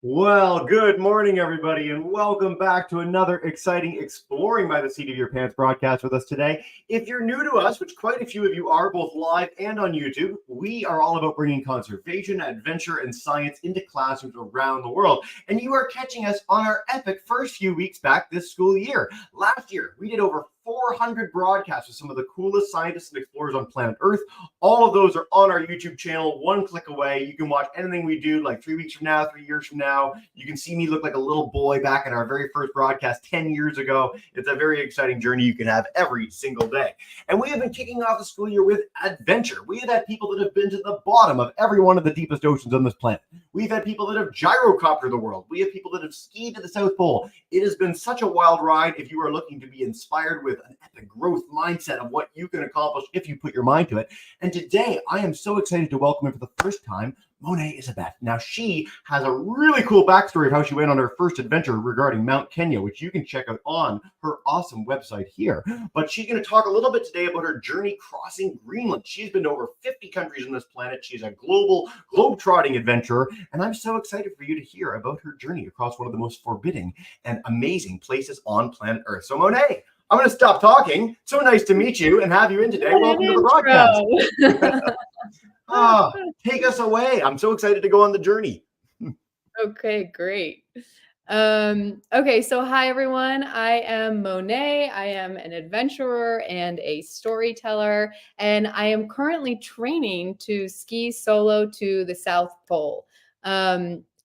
Well, good morning, everybody, and welcome back to another exciting Exploring by the Seat of Your Pants broadcast with us today. If you're new to us, which quite a few of you are, both live and on YouTube, we are all about bringing conservation, adventure, and science into classrooms around the world. And you are catching us on our epic first few weeks back this school year. Last year, we did over 400 broadcasts with some of the coolest scientists and explorers on planet Earth. All of those are on our YouTube channel, one click away. You can watch anything we do like 3 weeks from now, 3 years from now. You can see me look like a little boy back in our very first broadcast 10 years ago. It's a very exciting journey you can have every single day. And we have been kicking off the school year with adventure. We have had people that have been to the bottom of every one of the deepest oceans on this planet. We've had people that have gyrocoptered the world. We have people that have skied to the South Pole. It has been such a wild ride. If you are looking to be inspired with an epic growth mindset of what you can accomplish if you put your mind to it. And today, I am so excited to welcome in for the first time, Monet Izabeth. Now, she has a really cool backstory of how she went on her first adventure regarding Mount Kenya, which you can check out on her awesome website here. But she's going to talk a little bit today about her journey crossing Greenland. She's been to over 50 countries on this planet. She's a global, globe-trotting adventurer, and I'm so excited for you to hear about her journey across one of the most forbidding and amazing places on planet Earth. So, Monet, I'm going to stop talking. So nice to meet you and have you in today. Welcome to the broadcast. Take us away. I'm so excited to go on the journey. Okay, great. Okay, so hi everyone. I am Monet. I am an adventurer and a storyteller, and I am currently training to ski solo to the South Pole.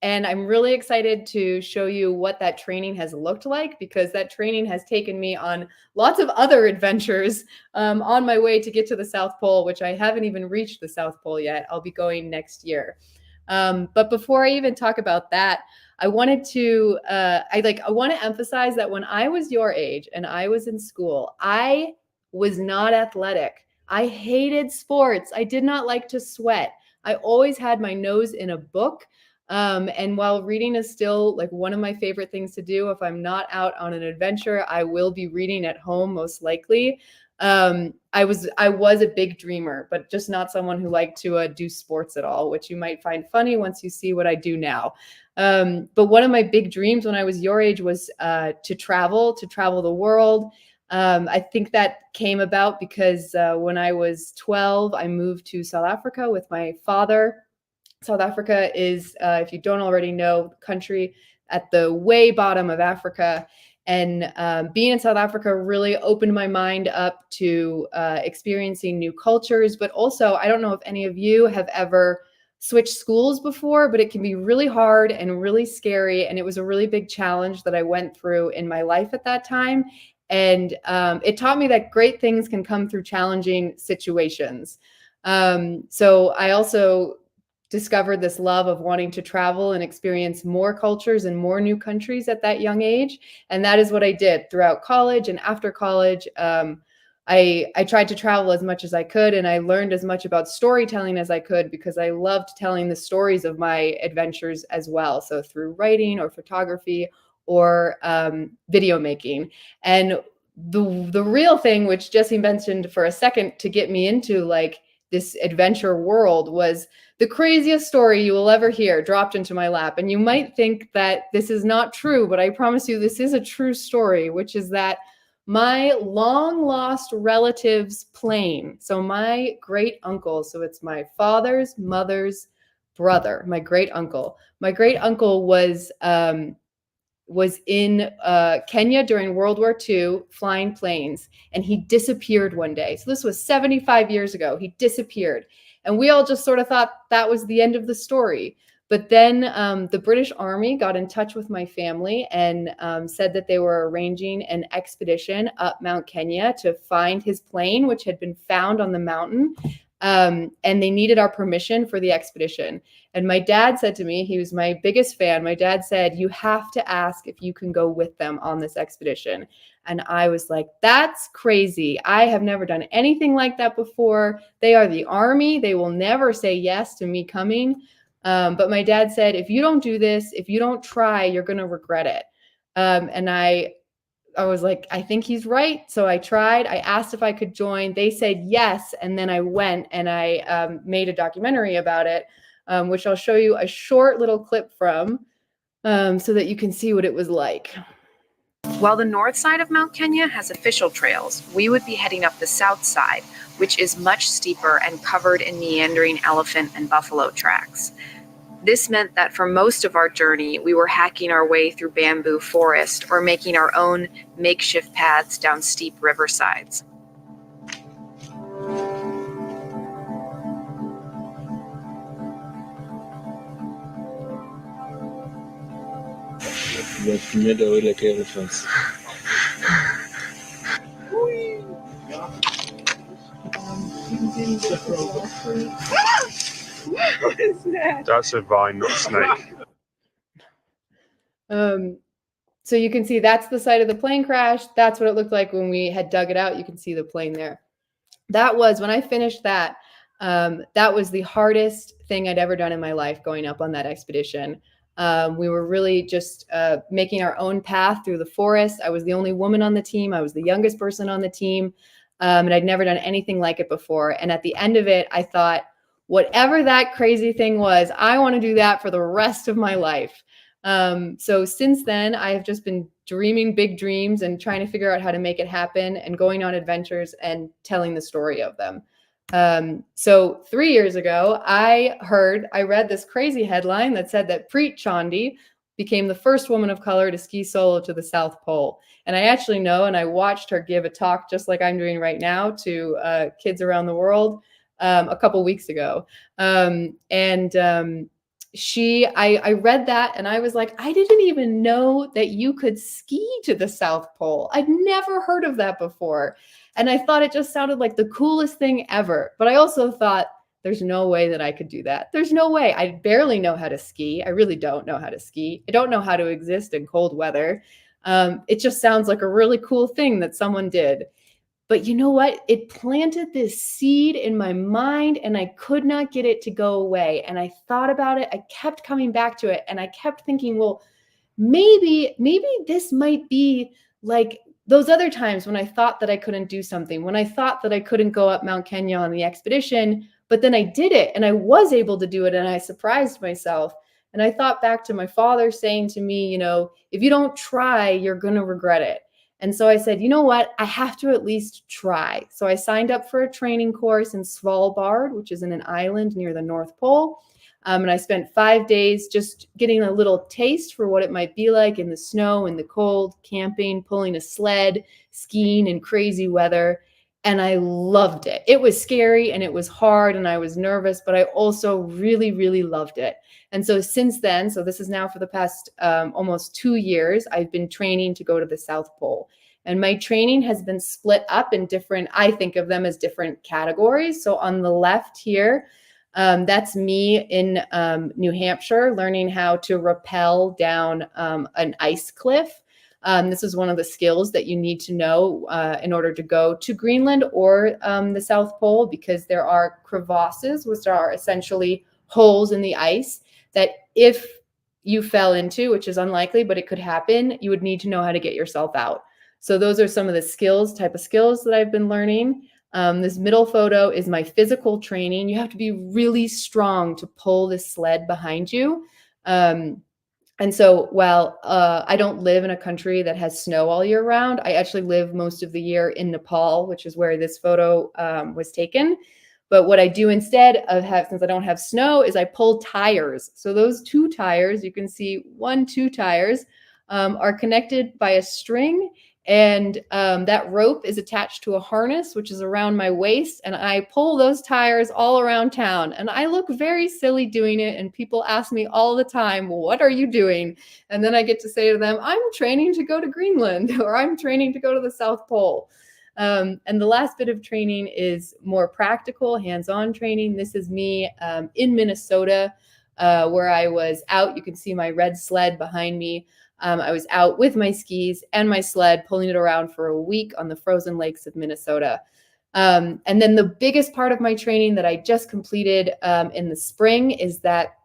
And I'm really excited to show you what that training has looked like, because that training has taken me on lots of other adventures on my way to get to the South Pole, which I haven't even reached the South Pole yet. I'll be going next year. But before I even talk about that, I wanted to I want to emphasize that when I was your age and I was in school, I was not athletic. I hated sports. I did not like to sweat. I always had my nose in a book. And while reading is still like one of my favorite things to do, if I'm not out on an adventure, I will be reading at home most likely. I was a big dreamer, but just not someone who liked to do sports at all, which you might find funny once you see what I do now. But one of my big dreams when I was your age was to travel the world. I think that came about because when I was 12, I moved to South Africa with my father. South Africa is, if you don't already know, the country at the way bottom of Africa. And being in South Africa really opened my mind up to experiencing new cultures. But also, I don't know if any of you have ever switched schools before, but it can be really hard and really scary. And it was a really big challenge that I went through in my life at that time. And it taught me that great things can come through challenging situations. So I also discovered this love of wanting to travel and experience more cultures and more new countries at that young age. And that is what I did throughout college and after college. I tried to travel as much as I could, and I learned as much about storytelling as I could because I loved telling the stories of my adventures as well. So through writing or photography or video making. And the real thing, which Jesse mentioned for a second to get me into like this adventure world, was the craziest story you will ever hear dropped into my lap. And you might think that this is not true, but I promise you this is a true story, which is that my long lost relative's plane, so my great uncle, so it's my father's mother's brother, my great uncle was in Kenya during World War II flying planes, and he disappeared one day. So this was 75 years ago. He disappeared. And we all just sort of thought that was the end of the story. But then the British Army got in touch with my family and said that they were arranging an expedition up Mount Kenya to find his plane, which had been found on the mountain. And they needed our permission for the expedition. And my dad said to me, he was my biggest fan. My dad said, "You have to ask if you can go with them on this expedition." And I was like, that's crazy. I have never done anything like that before. They are the Army. They will never say yes to me coming. But my dad said, if you don't do this, if you don't try, you're going to regret it. And I was like, I think he's right. So I tried. I asked if I could join. They said yes. And then I went and I made a documentary about it, which I'll show you a short little clip from. so that you can see what it was like. While the north side of Mount Kenya has official trails, we would be heading up the south side, which is much steeper and covered in meandering elephant and buffalo tracks. This meant that for most of our journey, we were hacking our way through bamboo forest or making our own makeshift paths down steep riversides. Like elephants. What is that? That's a vine, not a snake. So you can see that's the site of the plane crash. That's what it looked like when we had dug it out. You can see the plane there. That was, when I finished that, that was the hardest thing I'd ever done in my life, going up on that expedition. We were really just making our own path through the forest. I was the only woman on the team. I was the youngest person on the team. And I'd never done anything like it before. And at the end of it, I thought, whatever that crazy thing was, I want to do that for the rest of my life. So since then, I have just been dreaming big dreams and trying to figure out how to make it happen and going on adventures and telling the story of them. So 3 years ago, I read this crazy headline that said that Preet Chandi became the first woman of color to ski solo to the South Pole. And I actually know, and I watched her give a talk just like I'm doing right now to kids around the world a couple weeks ago. I read that and I was like, I didn't even know that you could ski to the South Pole. I'd never heard of that before. And I thought it just sounded like the coolest thing ever. But I also thought, there's no way that I could do that. There's no way. I barely know how to ski. I really don't know how to ski. I don't know how to exist in cold weather. It just sounds like a really cool thing that someone did. But you know what? It planted this seed in my mind and I could not get it to go away. And I thought about it. I kept coming back to it and I kept thinking, well, maybe this might be like those other times when I thought that I couldn't do something, when I thought that I couldn't go up Mount Kenya on the expedition, but then I did it and I was able to do it and I surprised myself. And I thought back to my father saying to me, you know, if you don't try, you're going to regret it. And so I said, you know what? I have to at least try. So I signed up for a training course in Svalbard, which is in an island near the North Pole. And I spent 5 days just getting a little taste for what it might be like in the snow, in the cold, camping, pulling a sled, skiing in crazy weather. And I loved it. It was scary and it was hard and I was nervous, but I also really, really loved it. And so since then, so this is now for the past almost 2 years, I've been training to go to the South Pole. And my training has been split up in different, I think of them as different categories. So on the left here, that's me in New Hampshire, learning how to rappel down an ice cliff. This is one of the skills that you need to know in order to go to Greenland or the South Pole, because there are crevasses, which are essentially holes in the ice that if you fell into, which is unlikely, but it could happen, you would need to know how to get yourself out. So those are some of the type of skills that I've been learning. This middle photo is my physical training. You have to be really strong to pull this sled behind you. And so while I don't live in a country that has snow all year round, I actually live most of the year in Nepal, which is where this photo was taken. But what I do instead of since I don't have snow, is I pull tires. So those 2 tires, you can see 2 tires are connected by a string. And that rope is attached to a harness, which is around my waist. And I pull those tires all around town. And I look very silly doing it. And people ask me all the time, what are you doing? And then I get to say to them, I'm training to go to Greenland, or I'm training to go to the South Pole. And the last bit of training is more practical, hands-on training. This is me in Minnesota, where I was out. You can see my red sled behind me. I was out with my skis and my sled, pulling it around for a week on the frozen lakes of Minnesota. And then the biggest part of my training that I just completed in the spring is that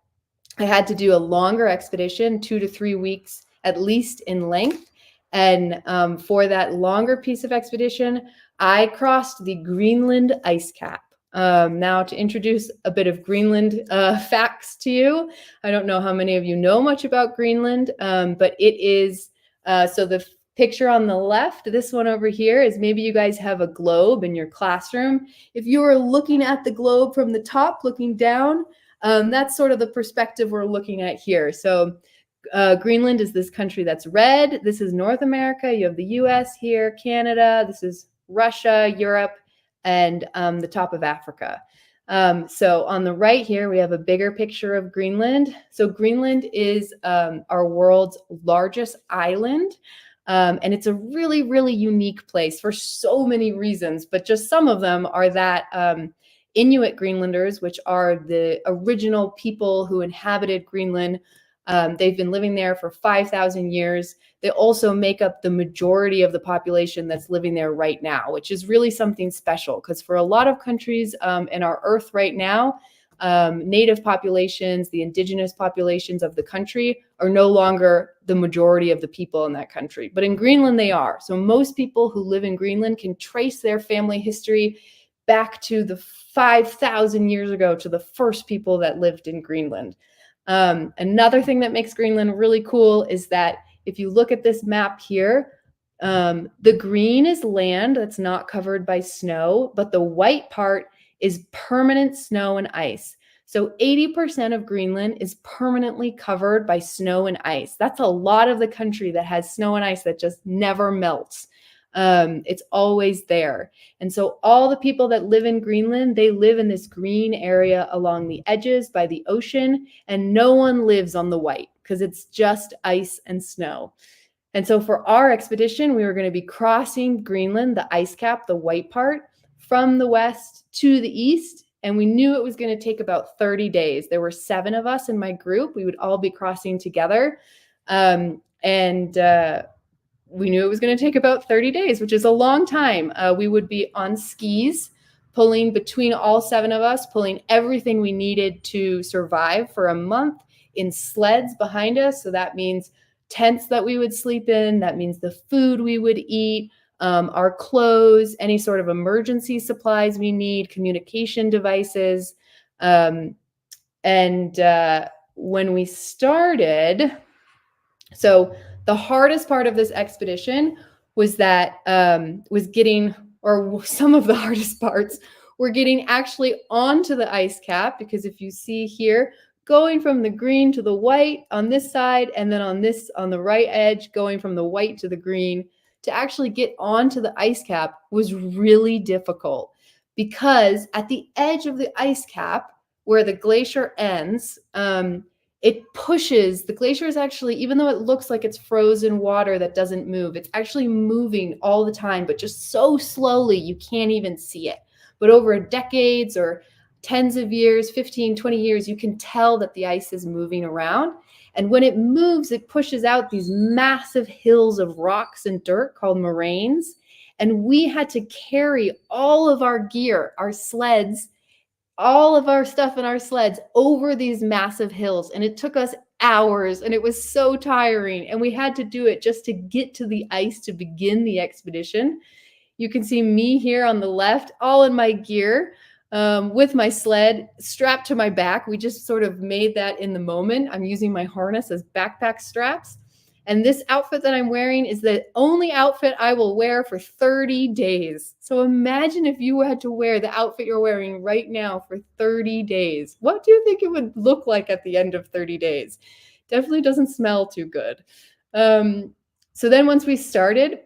I had to do a longer expedition, 2 to 3 weeks at least in length. And for that longer piece of expedition, I crossed the Greenland ice cap. Now to introduce a bit of Greenland facts to you. I don't know how many of you know much about Greenland, but it is, so the picture on the left, this one over here is maybe you guys have a globe in your classroom. If you are looking at the globe from the top, looking down, that's sort of the perspective we're looking at here. So Greenland is this country that's red. This is North America. You have the US here, Canada. This is Russia, Europe, and the top of Africa. So on the right here, we have a bigger picture of Greenland. So Greenland is our world's largest island. And it's a really, really unique place for so many reasons, but just some of them are that Inuit Greenlanders, which are the original people who inhabited Greenland, they've been living there for 5,000 years. They also make up the majority of the population that's living there right now, which is really something special because for a lot of countries in our Earth right now, native populations, the indigenous populations of the country are no longer the majority of the people in that country. But in Greenland, they are. So most people who live in Greenland can trace their family history back to the 5,000 years ago to the first people that lived in Greenland. Another thing that makes Greenland really cool is that if you look at this map here, the green is land that's not covered by snow, but the white part is permanent snow and ice. So 80% of Greenland is permanently covered by snow and ice. That's a lot of the country that has snow and ice that just never melts. It's always there. And so all the people that live in Greenland, they live in this green area along the edges by the ocean, and no one lives on the white because it's just ice and snow. And so for our expedition, we were going to be crossing Greenland, the ice cap, the white part, from the west to the east. And we knew it was going to take about 30 days. There were 7 of us in my group. We would all be crossing together. We knew it was going to take about 30 days, which is a long time. We would be on skis, pulling between all 7 of us, pulling everything we needed to survive for a month in sleds behind us. So that means tents that we would sleep in. That means the food we would eat, our clothes, any sort of emergency supplies we need, communication devices. When we started, so the hardest part of this expedition was that some of the hardest parts were getting actually onto the ice cap, because if you see here, going from the green to the white on this side, and then on the right edge, going from the white to the green, to actually get onto the ice cap was really difficult, because at the edge of the ice cap, where the glacier ends, it pushes, the glacier is actually, even though it looks like it's frozen water that doesn't move, it's actually moving all the time, but just so slowly you can't even see it. But over decades or tens of years, 15, 20 years, you can tell that the ice is moving around. And when it moves, it pushes out these massive hills of rocks and dirt called moraines. And we had to carry all of our gear, our sleds, all of our stuff in our sleds over these massive hills. And it took us hours, and it was so tiring. And we had to do it just to get to the ice to begin the expedition. You can see me here on the left, all in my gear, with my sled strapped to my back. We just sort of made that in the moment. I'm using my harness as backpack straps. And this outfit that I'm wearing is the only outfit I will wear for 30 days. So imagine if you had to wear the outfit you're wearing right now for 30 days. What do you think it would look like at the end of 30 days? Definitely doesn't smell too good. So then once we started,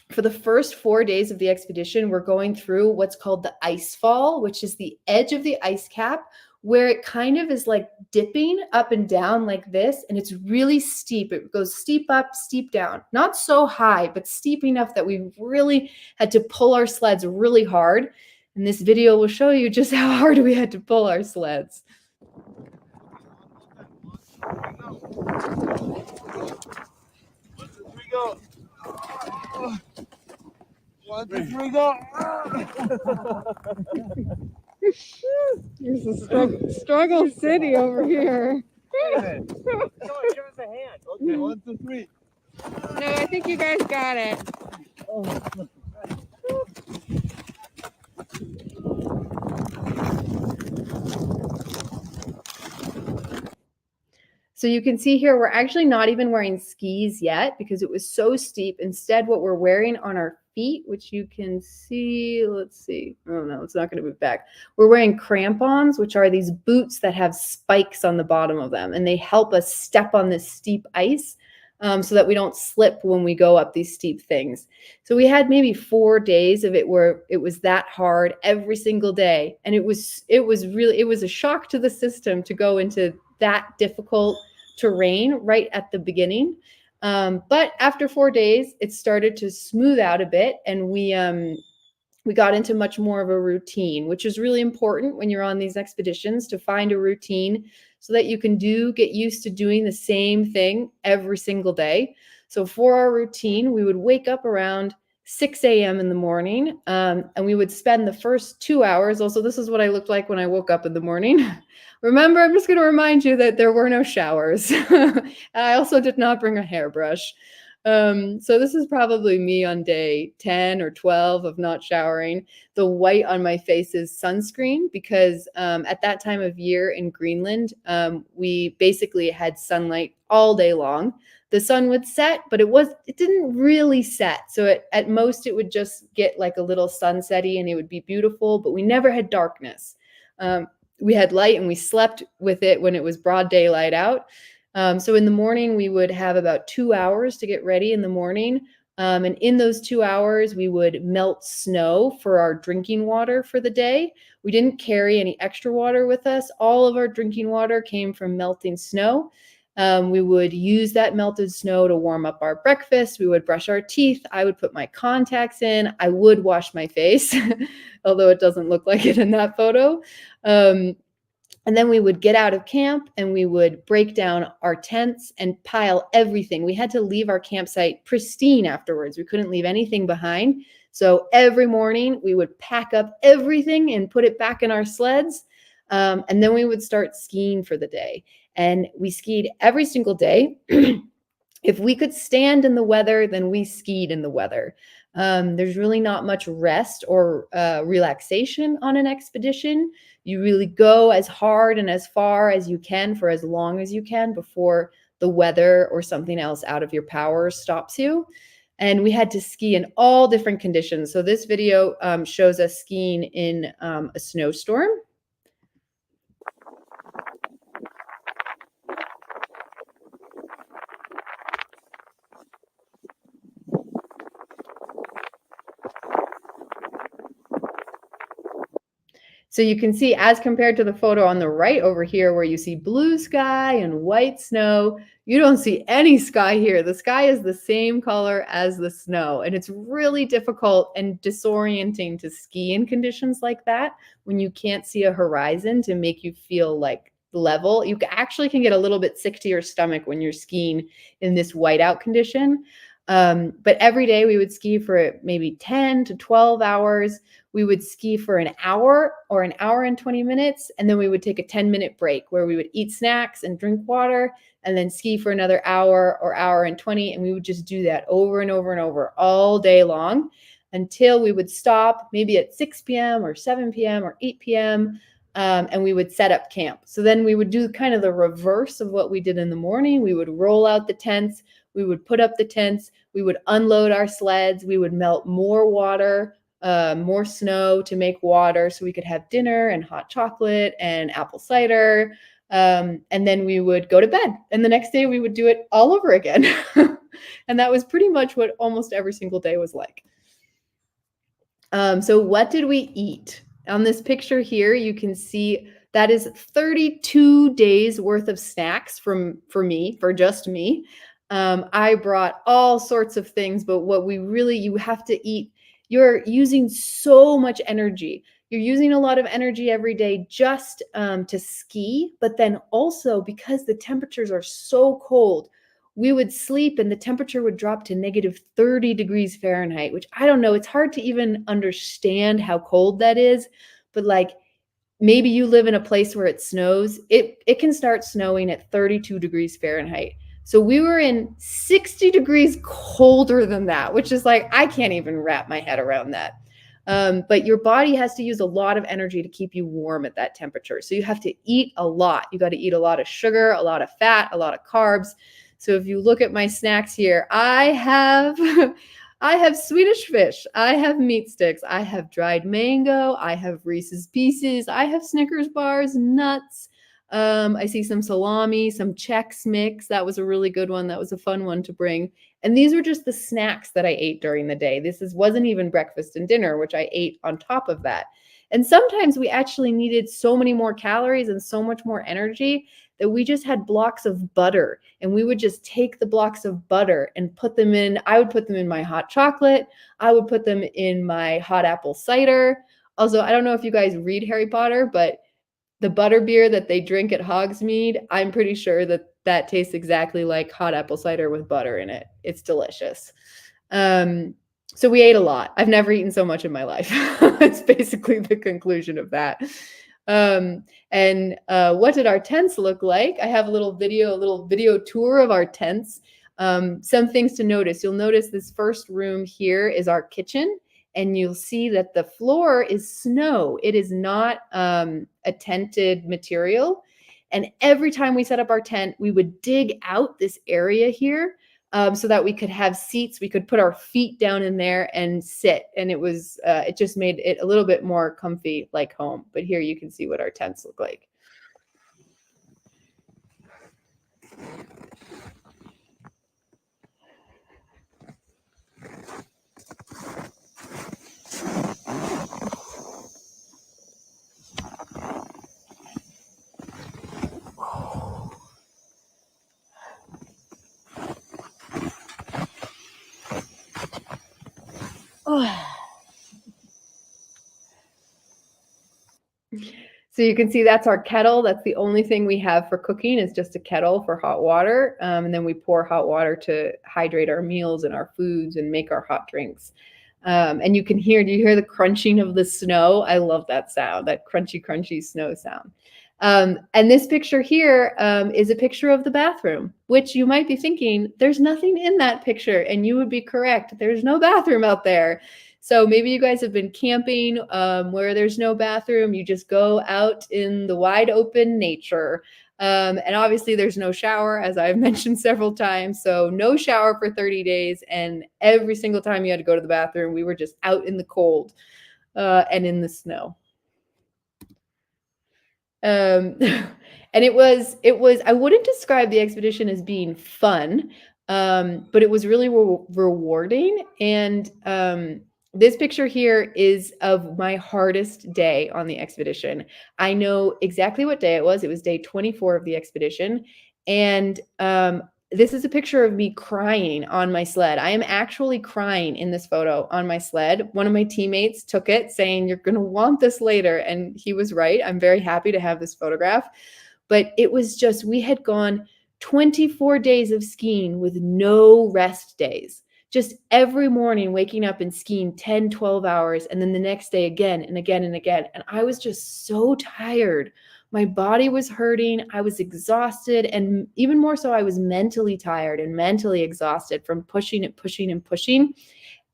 for the first 4 days of the expedition, we're going through what's called the ice fall, which is the edge of the ice cap, where it kind of is like dipping up and down like this. And it's really steep. It goes steep up, steep down. Not so high, but steep enough that we really had to pull our sleds really hard. And this video will show you just how hard we had to pull our sleds. 1, 2, 3, go. 1, 2, 3, go. There's a struggle city over here. Come on, give us a hand. Okay, 1, 2, 3. No, I think you guys got it. So you can see here, we're actually not even wearing skis yet because it was so steep. Instead, what we're wearing on our feet, which you can see, let's see. Oh no, it's not going to move back. We're wearing crampons, which are these boots that have spikes on the bottom of them, and they help us step on this steep ice so that we don't slip when we go up these steep things. So we had maybe 4 days of it where it was that hard every single day, and it was a shock to the system to go into that difficult terrain right at the beginning. But after 4 days, it started to smooth out a bit, and we got into much more of a routine, which is really important when you're on these expeditions, to find a routine so that you can get used to doing the same thing every single day. So for our routine, we would wake up around 6 a.m. in the morning, and we would spend the first 2 hours. Also, this is what I looked like when I woke up in the morning. Remember, I'm just going to remind you that there were no showers. I also did not bring a hairbrush. So this is probably me on day 10 or 12 of not showering. The white on my face is sunscreen because at that time of year in Greenland, we basically had sunlight all day long. The sun would set, but it didn't really set. So at most it would just get like a little sunsetty and it would be beautiful, but we never had darkness. We had light and we slept with it when it was broad daylight out. So in the morning, we would have about 2 hours to get ready in the morning. And in those 2 hours, we would melt snow for our drinking water for the day. We didn't carry any extra water with us. All of our drinking water came from melting snow. We would use that melted snow to warm up our breakfast. We would brush our teeth. I would put my contacts in. I would wash my face, although it doesn't look like it in that photo. And then we would get out of camp and we would break down our tents and pile everything. We had to leave our campsite pristine afterwards. We couldn't leave anything behind. So every morning we would pack up everything and put it back in our sleds. And then we would start skiing for the day. And we skied every single day. If we could stand in the weather, then we skied in the weather. There's really not much rest or relaxation on an expedition. You really go as hard and as far as you can for as long as you can before the weather or something else out of your power stops you. And we had to ski in all different conditions. So this video shows us skiing in a snowstorm. So you can see, as compared to the photo on the right over here, where you see blue sky and white snow, you don't see any sky here. The sky is the same color as the snow. And it's really difficult and disorienting to ski in conditions like that when you can't see a horizon to make you feel like level. You actually can get a little bit sick to your stomach when you're skiing in this whiteout condition. But every day we would ski for maybe 10 to 12 hours. We would ski for an hour or an hour and 20 minutes. And then we would take a 10-minute break where we would eat snacks and drink water and then ski for another hour or hour and 20. And we would just do that over and over and over all day long until we would stop maybe at 6 p.m. or 7 p.m. or 8 p.m. And we would set up camp. So then we would do kind of the reverse of what we did in the morning. We would roll out the tents. We would put up the tents. We would unload our sleds. We would melt more water, more snow to make water so we could have dinner and hot chocolate and apple cider. And then we would go to bed. And the next day we would do it all over again. And that was pretty much what almost every single day was like. So what did we eat? On this picture here, you can see that is 32 days worth of snacks for just me. I brought all sorts of things, but you have to eat. You're using so much energy. You're using a lot of energy every day just to ski, but then also because the temperatures are so cold, we would sleep and the temperature would drop to negative 30 degrees Fahrenheit, which I don't know. It's hard to even understand how cold that is, but like maybe you live in a place where it snows. It can start snowing at 32 degrees Fahrenheit. So we were in 60 degrees colder than that, which is like, I can't even wrap my head around that. But your body has to use a lot of energy to keep you warm at that temperature. So you have to eat a lot. You got to eat a lot of sugar, a lot of fat, a lot of carbs. So if you look at my snacks here, I have I have Swedish fish, I have meat sticks, I have dried mango, I have Reese's Pieces, I have Snickers bars, nuts. I see some salami, some Chex Mix. That was a really good one. That was a fun one to bring. And these were just the snacks that I ate during the day. Wasn't even breakfast and dinner, which I ate on top of that. And sometimes we actually needed so many more calories and so much more energy that we just had blocks of butter, and we would just take the blocks of butter and put them in. I would put them in my hot chocolate. I would put them in my hot apple cider. Also, I don't know if you guys read Harry Potter, but the butter beer that they drink at Hogsmeade, I'm pretty sure that tastes exactly like hot apple cider with butter in it. It's delicious. So we ate a lot. I've never eaten so much in my life. It's basically the conclusion of that. And what did our tents look like? I have a little video tour of our tents. Some things to notice. You'll notice this first room here is our kitchen, and you'll see that the floor is snow. It is not a tented material. And every time we set up our tent, we would dig out this area here so that we could have seats. We could put our feet down in there and sit. And it just made it a little bit more comfy, like home. But here you can see what our tents look like. So you can see that's our kettle. That's the only thing we have for cooking is just a kettle for hot water. And then we pour hot water to hydrate our meals and our foods and make our hot drinks. And do you hear the crunching of the snow? I love that sound, that crunchy, crunchy snow sound. And this picture here is a picture of the bathroom, which you might be thinking, there's nothing in that picture. And you would be correct. There's no bathroom out there. So maybe you guys have been camping where there's no bathroom. You just go out in the wide open nature. And obviously there's no shower, as I've mentioned several times. So no shower for 30 days. And every single time you had to go to the bathroom, we were just out in the cold and in the snow. And it was, I wouldn't describe the expedition as being fun, but it was really rewarding. And this picture here is of my hardest day on the expedition. I know exactly what day it was. It was day 24 of the expedition. And this is a picture of me crying on my sled. I am actually crying in this photo on my sled. One of my teammates took it saying, "You're going to want this later." And he was right. I'm very happy to have this photograph. But it was just, we had gone 24 days of skiing with no rest days. Just every morning waking up and skiing 10, 12 hours, and then the next day again and again and again. And I was just so tired. My body was hurting. I was exhausted. And even more so, I was mentally tired and mentally exhausted from pushing and pushing and pushing.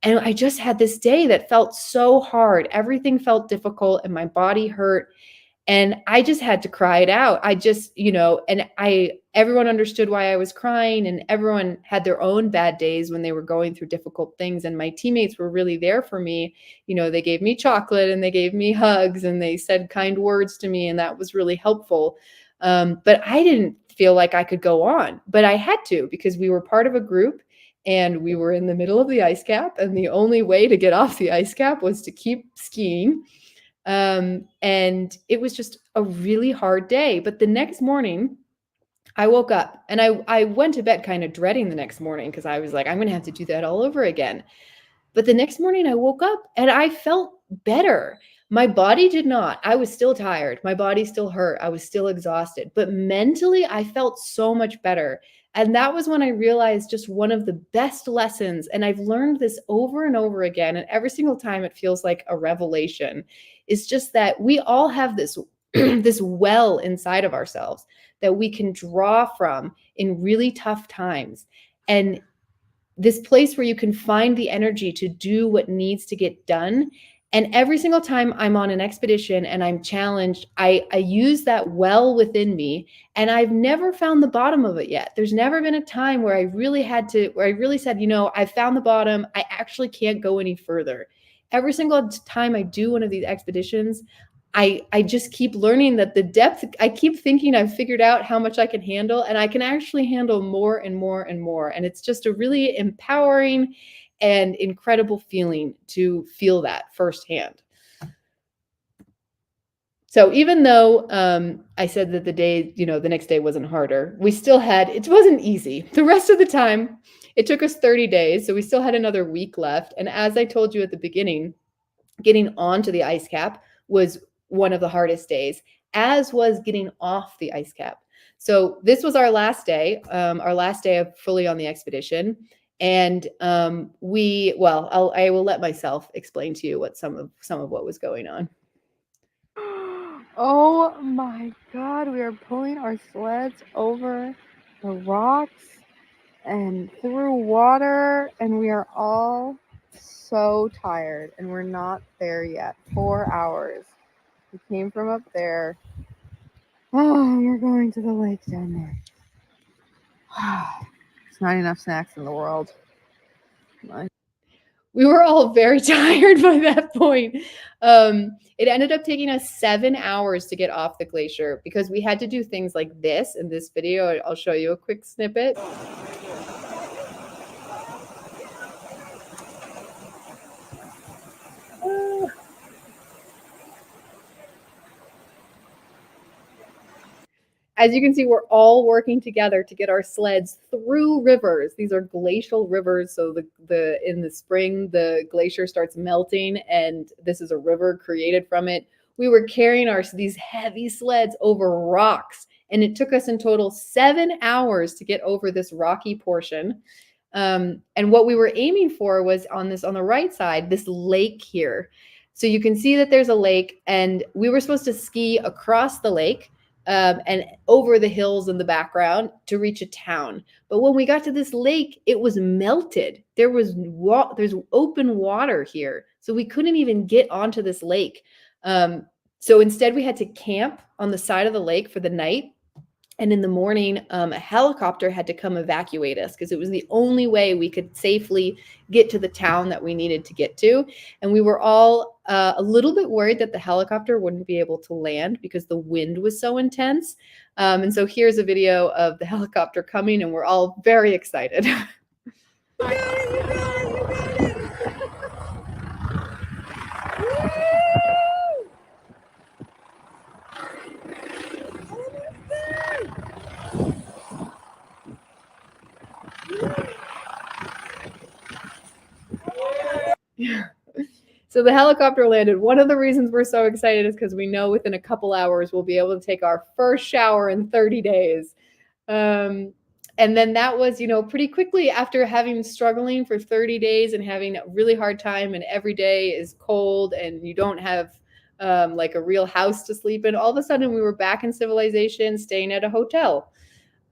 And I just had this day that felt so hard. Everything felt difficult and my body hurt. And I just had to cry it out. Everyone understood why I was crying, and everyone had their own bad days when they were going through difficult things. And my teammates were really there for me. They gave me chocolate and they gave me hugs and they said kind words to me. And that was really helpful. But I didn't feel like I could go on, but I had to, because we were part of a group and we were in the middle of the ice cap. And the only way to get off the ice cap was to keep skiing. And it was just a really hard day. But the next morning I woke up and I went to bed kind of dreading the next morning, because I was like, I'm going to have to do that all over again. But the next morning I woke up and I felt better. My body did not. I was still tired. My body still hurt. I was still exhausted, but mentally I felt so much better. And that was when I realized just one of the best lessons. And I've learned this over and over again. And every single time it feels like a revelation. It's just that we all have this, this well inside of ourselves that we can draw from in really tough times. And this place where you can find the energy to do what needs to get done. And every single time I'm on an expedition and I'm challenged, I use that well within me, and I've never found the bottom of it yet. There's never been a time where I really said, I found the bottom. I actually can't go any further. Every single time I do one of these expeditions, I just keep learning that the depth, I keep thinking I've figured out how much I can handle, and I can actually handle more and more and more. And it's just a really empowering and incredible feeling to feel that firsthand. So even though I said that the next day wasn't harder, it wasn't easy. The rest of the time, it took us 30 days. So we still had another week left. And as I told you at the beginning, getting onto the ice cap was one of the hardest days, as was getting off the ice cap. So this was our last day of fully on the expedition. And I will let myself explain to you what some of what was going on. Oh my God, we are pulling our sleds over the rocks and through water, and we are all so tired, and we're not there yet. 4 hours. We came from up there. Oh, we're going to the lake down there. There's not enough snacks in the world. We were all very tired by that point. It ended up taking us 7 hours to get off the glacier because we had to do things like this in this video. I'll show you a quick snippet. As you can see, we're all working together to get our sleds through rivers. These are glacial rivers. So in the spring, the glacier starts melting, and this is a river created from it. We were carrying these heavy sleds over rocks, and it took us in total 7 hours to get over this rocky portion. And what we were aiming for was on the right side, this lake here. So you can see that there's a lake, and we were supposed to ski across the lake and over the hills in the background to reach a town. But when we got to this lake, it was melted. There's open water here, so we couldn't even get onto this lake. So instead, we had to camp on the side of the lake for the night. And in the morning, a helicopter had to come evacuate us because it was the only way we could safely get to the town that we needed to get to. And we were all a little bit worried that the helicopter wouldn't be able to land because the wind was so intense. And so here's a video of the helicopter coming, and we're all very excited. So the helicopter landed. One of the reasons we're so excited is because we know within a couple hours we'll be able to take our first shower in 30 days. And then that was, pretty quickly after struggling for 30 days and having a really hard time, and every day is cold and you don't have like a real house to sleep in. All of a sudden we were back in civilization, staying at a hotel.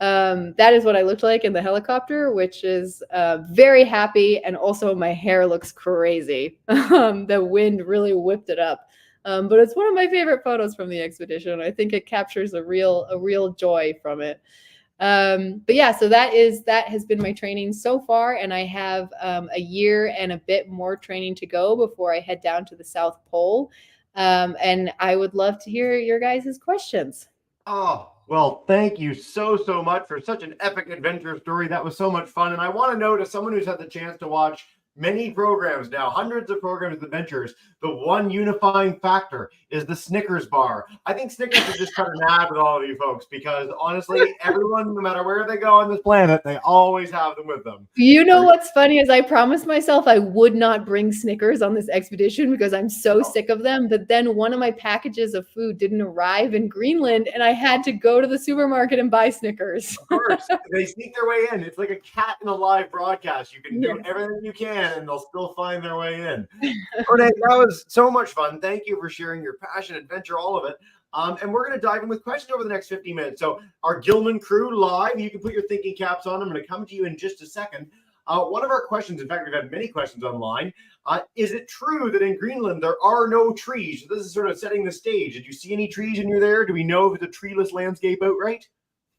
That is what I looked like in the helicopter, which is very happy. And also my hair looks crazy. The wind really whipped it up. But it's one of my favorite photos from the expedition. I think it captures a real joy from it. But yeah, so that has been my training so far. And I have a year and a bit more training to go before I head down to the South Pole. And I would love to hear your guys' questions. Oh, well, thank you so much for such an epic adventure story. That was so much fun. And I want to note, as someone who's had the chance to watch many programs now, hundreds of programs of adventures, the one unifying factor is the Snickers bar. I think Snickers is just cut an ad with all of you folks, because honestly, everyone, no matter where they go on this planet, they always have them with them. What's funny is I promised myself I would not bring Snickers on this expedition because I'm so sick of them. But then one of my packages of food didn't arrive in Greenland, and I had to go to the supermarket and buy Snickers. Of course, they sneak their way in. It's like a cat in a live broadcast. You can do everything you can, and they'll still find their way in. Monet, that was so much fun. Thank you for sharing your passion, adventure, all of it. And we're going to dive in with questions over the next 50 minutes. So our Gilman crew live, you can put your thinking caps on. I'm going to come to you in just a second. One of our questions, in fact, we've had many questions online. Is it true that in Greenland there are no trees? This is sort of setting the stage. Did you see any trees when you were there? Do we know if it's a treeless landscape outright?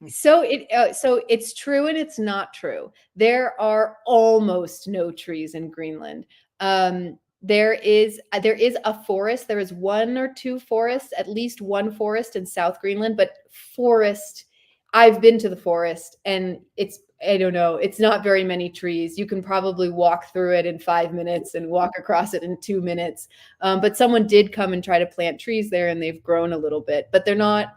So it's true and it's not true. There are almost no trees in Greenland. There is a forest. There is one or two forests, at least one forest in South Greenland, but forest. I've been to the forest and I don't know, it's not very many trees. You can probably walk through it in 5 minutes and walk across it in 2 minutes. But someone did come and try to plant trees there and they've grown a little bit, but they're not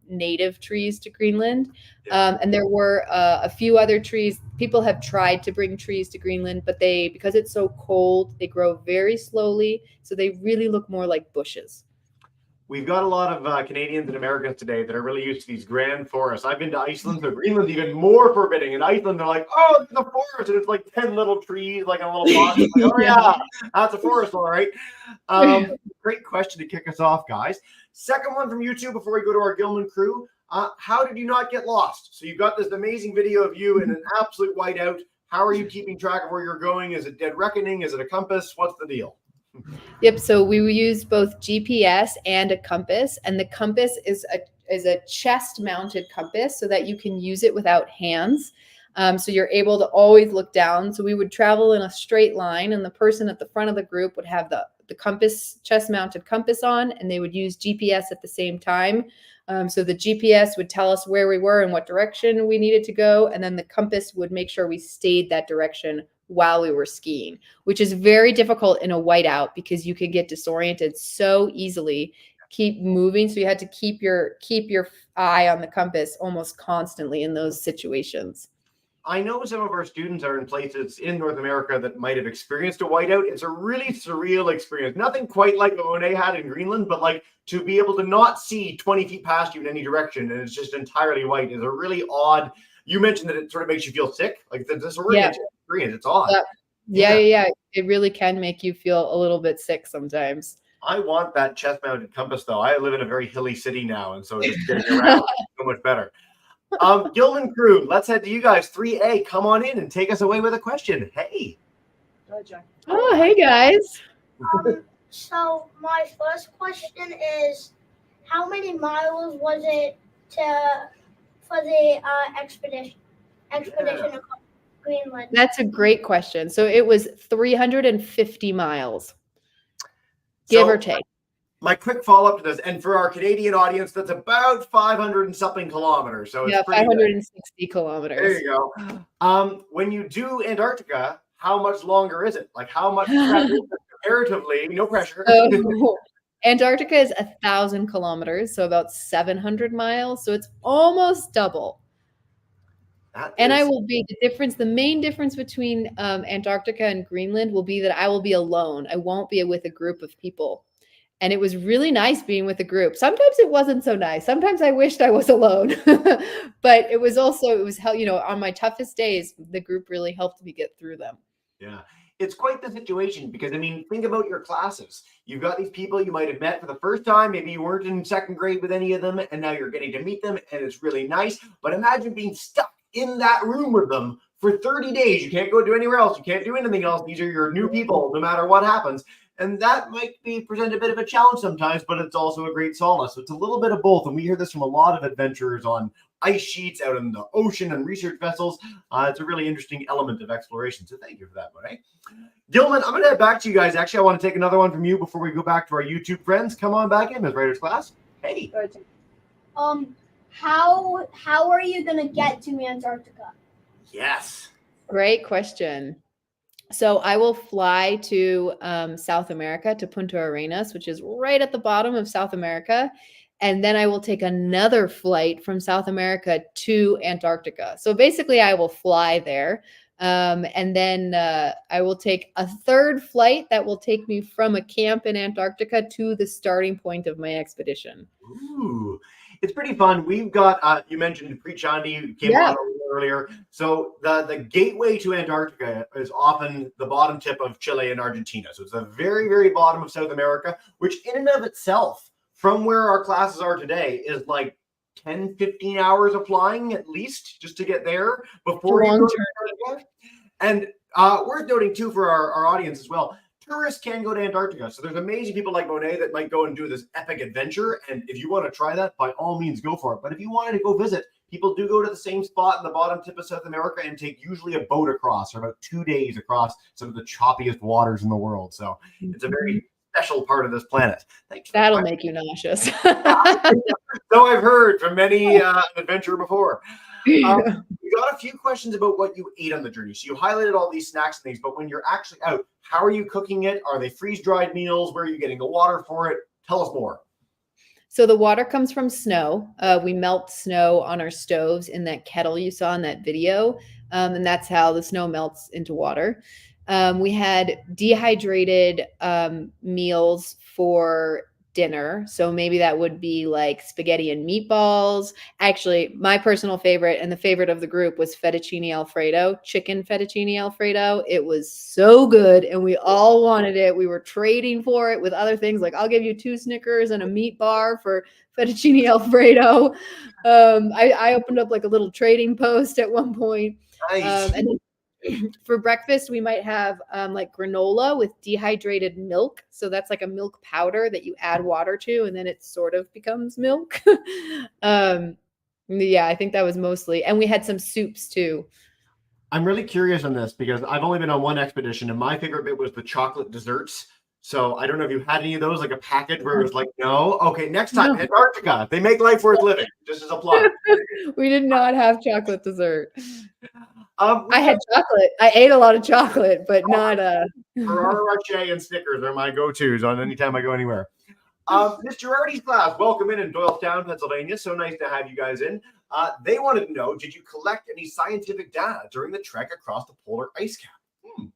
native trees to Greenland. And there were a few other trees. People have tried to bring trees to Greenland, but because it's so cold, they grow very slowly. So they really look more like bushes. We've got a lot of Canadians and Americans today that are really used to these grand forests. I've been to Iceland, so Greenland's even more forbidding. In Iceland, they're like, oh, it's a forest, and it's like 10 little trees, like a little box. Like, oh, yeah, that's a forest, all right. Great question to kick us off, guys. Second one from YouTube before we go to our Gilman crew. How did you not get lost? So you've got this amazing video of you in an absolute whiteout. How are you keeping track of where you're going? Is it dead reckoning? Is it a compass? What's the deal? Yep. So we used both GPS and a compass, and the compass is a chest-mounted compass so that you can use it without hands. So you're able to always look down. So we would travel in a straight line, and the person at the front of the group would have the compass, chest-mounted compass on, and they would use GPS at the same time. So the GPS would tell us where we were and what direction we needed to go, and then the compass would make sure we stayed that direction while we were skiing, which is very difficult in a whiteout because you can get disoriented so easily. Keep moving, so you had to keep your eye on the compass almost constantly in those situations. I know some of our students are in places in North America that might have experienced a whiteout. It's a really surreal experience. Nothing quite like what Monet had in Greenland, but like to be able to not see 20 feet past you in any direction and it's just entirely white is a really odd. You mentioned that it sort of makes you feel sick. Like the disorienting experience. It's odd. Yeah. It really can make you feel a little bit sick sometimes. I want that chest-mounted compass, though. I live in a very hilly city now, and so just getting around is so much better. Gilman crew, let's head to you guys. 3A, come on in and take us away with a question. Hey. Oh, hey guys. So my first question is, how many miles was it for the expedition across Greenland? That's a great question. So it was 350 miles, give or take. My quick follow-up to this, and for our Canadian audience, that's about 500 and something kilometers. So it's 560 kilometers. There you go. When you do Antarctica, how much longer is it? Like how much comparatively? No pressure. Antarctica is 1,000 kilometers, so about 700 miles. So it's almost double. I will be the main difference between Antarctica and Greenland will be that I will be alone. I won't be with a group of people. And it was really nice being with a group. Sometimes it wasn't so nice. Sometimes I wished I was alone. But it was on my toughest days, the group really helped me get through them. Yeah. It's quite the situation because, I mean, think about your classes. You've got these people you might have met for the first time. Maybe you weren't in second grade with any of them, and now you're getting to meet them, and it's really nice. But imagine being stuck in that room with them for 30 days. You can't go do anywhere else. You can't do anything else. These are your new people, no matter what happens. And that might present a bit of a challenge sometimes, but it's also a great solace. So it's a little bit of both. And we hear this from a lot of adventurers on ice sheets out in the ocean and research vessels. It's a really interesting element of exploration. So thank you for that, Monet. Gilman, I'm going to head back to you guys. Actually, I want to take another one from you before we go back to our YouTube friends. Come on back in, Ms. Writer's class. Hey. How are you going to get to Antarctica? Yes. Great question. So I will fly to South America, to Punta Arenas, which is right at the bottom of South America. And then I will take another flight from South America to Antarctica. So basically I will fly there. And then I will take a third flight that will take me from a camp in Antarctica to the starting point of my expedition. Ooh, it's pretty fun. We've got, you mentioned Pre-Chandi came on earlier. So the gateway to Antarctica is often the bottom tip of Chile and Argentina. So it's the very, very bottom of South America, which in and of itself, from where our classes are today, is like 10, 15 hours of flying at least just to get there before you go to Antarctica. And Worth noting too for our audience as well, tourists can go to Antarctica. So there's amazing people like Monet that might go and do this epic adventure. And if you want to try that, by all means, go for it. But if you wanted to go visit, people do go to the same spot in the bottom tip of South America and take usually a boat across for about 2 days across some of the choppiest waters in the world. So it's a very special part of this planet. Thanks. That'll make you nauseous. So I've heard from many adventurer before. We got a few questions about what you ate on the journey. So you highlighted all these snacks and things, but when you're actually out, how are you cooking it? Are they freeze-dried meals? Where are you getting the water for it? Tell us more. So the water comes from snow. We melt snow on our stoves in that kettle you saw in that video. And that's how the snow melts into water. We had dehydrated meals for dinner. So maybe that would be like spaghetti and meatballs. Actually, my personal favorite and the favorite of the group was fettuccine Alfredo, chicken fettuccine Alfredo. It was so good and we all wanted it. We were trading for it with other things like I'll give you 2 Snickers and a meat bar for fettuccine Alfredo. I opened up like a little trading post at one point. Nice. And then for breakfast, we might have like granola with dehydrated milk. So that's like a milk powder that you add water to, and then it sort of becomes milk. Yeah, I think that was mostly. And we had some soups too. I'm really curious on this because I've only been on one expedition, and my favorite bit was the chocolate desserts. So I don't know if you had any of those, like a package where it was like, no. Okay, next time, No. Antarctica. They make life worth living. Just as a plug. We did not have chocolate dessert. I I had chocolate. I ate a lot of chocolate, but not Ferrero Rocher and Snickers are my go-tos on any time I go anywhere. Miss Girardi's class, welcome in Doylestown, Pennsylvania. So nice to have you guys in. They wanted to know, did you collect any scientific data during the trek across the polar ice cap?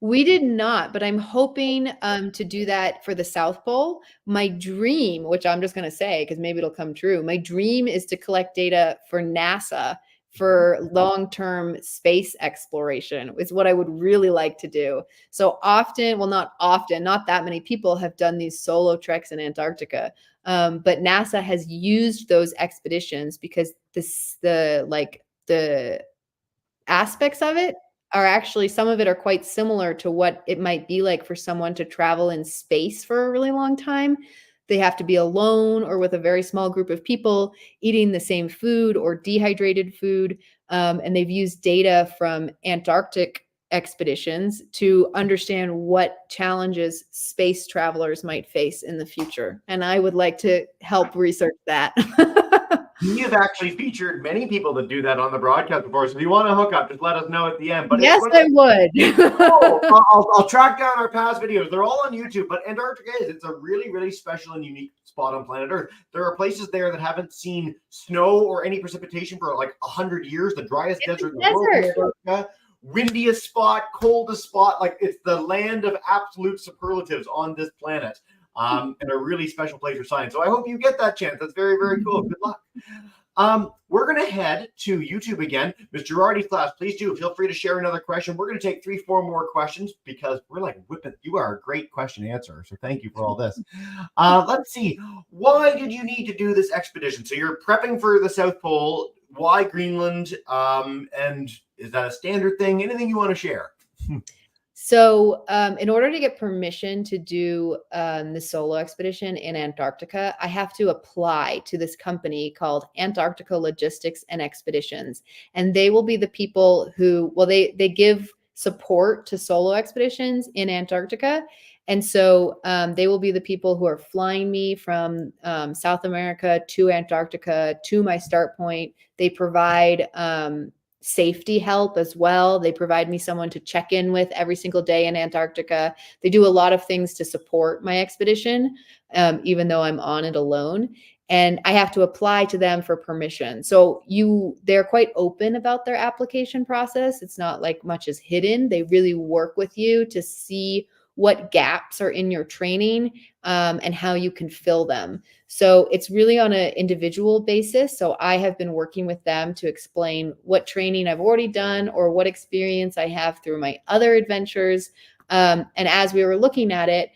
We did not, but I'm hoping to do that for the South Pole. My dream, which I'm just going to say because maybe it'll come true, my dream is to collect data for NASA for long-term space exploration is what I would really like to do. So often, well, not often, not that many people have done these solo treks in Antarctica. But NASA has used those expeditions because the aspects of it are actually, some of it are quite similar to what it might be like for someone to travel in space for a really long time. They have to be alone or with a very small group of people eating the same food or dehydrated food. And they've used data from Antarctic expeditions to understand what challenges space travelers might face in the future. And I would like to help research that. We have actually featured many people that do that on the broadcast before. So if you want to hook up, just let us know at the end. But yes, I would. I'll track down our past videos. They're all on YouTube. But Antarctica it's a really, really special and unique spot on planet Earth. There are places there that haven't seen snow or any precipitation for like 100 years. The driest desert in the world, Antarctica. Windiest spot, coldest spot. Like it's the land of absolute superlatives on this planet. And a really special place for science. So I hope you get that chance. That's very, very cool. Good luck. We're going to head to YouTube again. Ms. Girardi's class, please do. Feel free to share another question. We're going to take 3-4 more questions because we're like whipping. You are a great question answerer. So thank you for all this. Let's see. Why did you need to do this expedition? So you're prepping for the South Pole. Why Greenland? And is that a standard thing? Anything you want to share? So in order to get permission to do the solo expedition in Antarctica, I have to apply to this company called Antarctica Logistics and Expeditions. And they will be the people who, well, they give support to solo expeditions in Antarctica. And so they will be the people who are flying me from South America to Antarctica to my start point. They provide safety help as well. They provide me someone to check in with every single day in Antarctica. They do a lot of things to support my expedition, even though I'm on it alone. And I have to apply to them for permission. So they're quite open about their application process. It's not like much is hidden. They really work with you to see what gaps are in your training and how you can fill them. So it's really on an individual basis. So I have been working with them to explain what training I've already done or what experience I have through my other adventures. And as we were looking at it,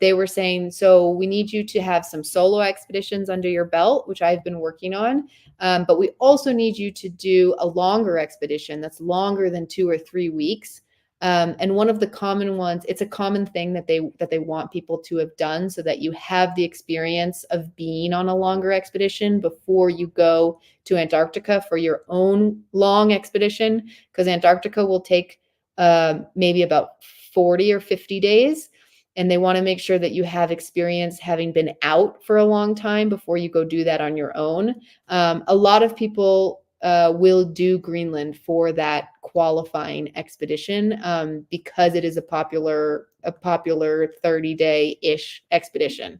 they were saying, so we need you to have some solo expeditions under your belt, which I've been working on. But we also need you to do a longer expedition that's longer than 2 or 3 weeks. And one of the common ones, it's a common thing that they want people to have done so that you have the experience of being on a longer expedition before you go to Antarctica for your own long expedition, because Antarctica will take maybe about 40 or 50 days. And they want to make sure that you have experience having been out for a long time before you go do that on your own. A lot of people will do Greenland for that qualifying expedition because it is a popular 30-day-ish expedition.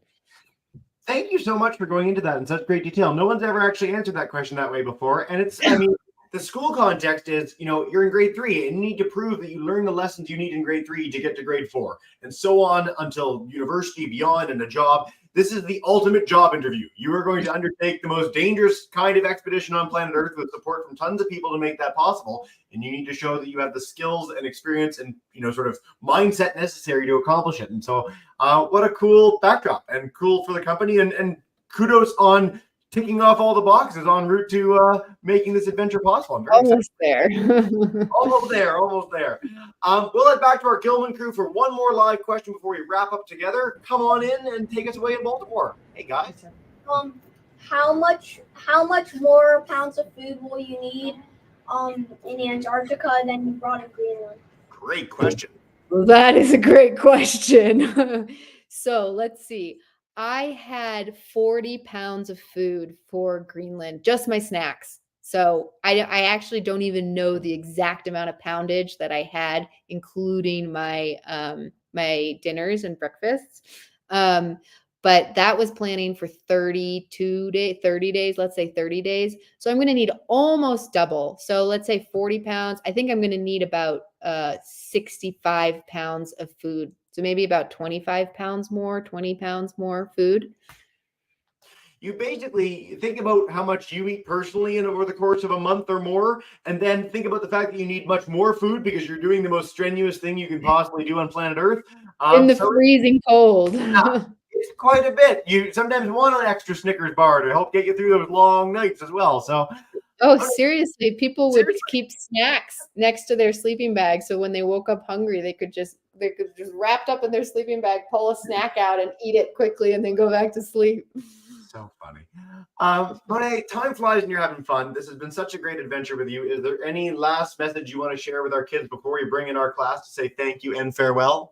Thank you so much for going into that in such great detail. No one's ever actually answered that question that way before. And it's, I mean, the school context is, you're in grade 3 and you need to prove that you learn the lessons you need in grade 3 to get to grade 4 and so on until university, beyond, and a job. This is the ultimate job interview. You are going to undertake the most dangerous kind of expedition on planet Earth with support from tons of people to make that possible. And you need to show that you have the skills and experience and, sort of mindset necessary to accomplish it. And so what a cool backdrop, and cool for the company, and kudos on ticking off all the boxes en route to making this adventure possible. I'm very Almost excited. there. Almost there. We'll head back to our Gilman crew for one more live question before we wrap up together. Come on in and take us away in Baltimore. Hey guys. How much more pounds of food will you need in Antarctica than you brought in Greenland? Great question. Well, that is a great question. So let's see. I had 40 pounds of food for Greenland, just my snacks. So I actually don't even know the exact amount of poundage that I had, including my my dinners and breakfasts. But that was planning for 30 days, let's say 30 days. So I'm going to need almost double. So let's say 40 pounds. I think I'm going to need about 65 pounds of food. So maybe about 25 pounds more, 20 pounds more food. You basically think about how much you eat personally and over the course of a month or more, and then think about the fact that you need much more food because you're doing the most strenuous thing you can possibly do on planet Earth. In the freezing cold. It's quite a bit. You sometimes want an extra Snickers bar to help get you through those long nights as well. So, seriously, people would keep snacks next to their sleeping bag, so when they woke up hungry, they could just wrapped up in their sleeping bag, pull a snack out and eat it quickly, and then go back to sleep. So funny. Monet, time flies and you're having fun. This has been such a great adventure with you. Is there any last message you want to share with our kids before we bring in our class to say thank you and farewell?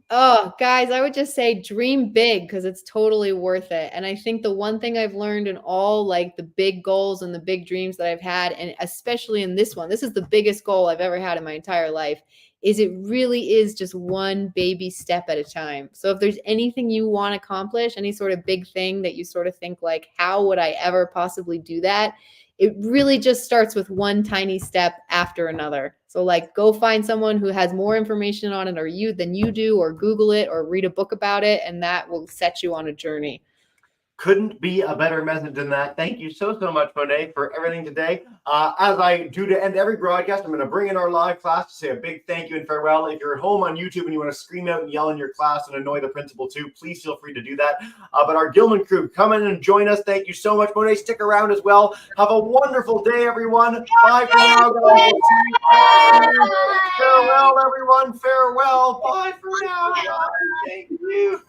Oh, guys, I would just say dream big, because it's totally worth it. And I think the one thing I've learned in all like the big goals and the big dreams that I've had, and especially in this one, this is the biggest goal I've ever had in my entire life, is it really is just one baby step at a time. So if there's anything you want to accomplish, any sort of big thing that you sort of think like, how would I ever possibly do that? It really just starts with one tiny step after another. So like go find someone who has more information on it than you do, or Google it or read a book about it, and that will set you on a journey. Couldn't be a better message than that. Thank you so much, Monet, for everything today. As I do to end every broadcast, I'm going to bring in our live class to say a big thank you and farewell. If you're at home on YouTube and you want to scream out and yell in your class and annoy the principal too, please feel free to do that. But our Gilman crew, come in and join us. Thank you so much, Monet. Stick around as well. Have a wonderful day, everyone. Bye for now, guys. Farewell, everyone. Farewell. Bye for now, guys. Thank you.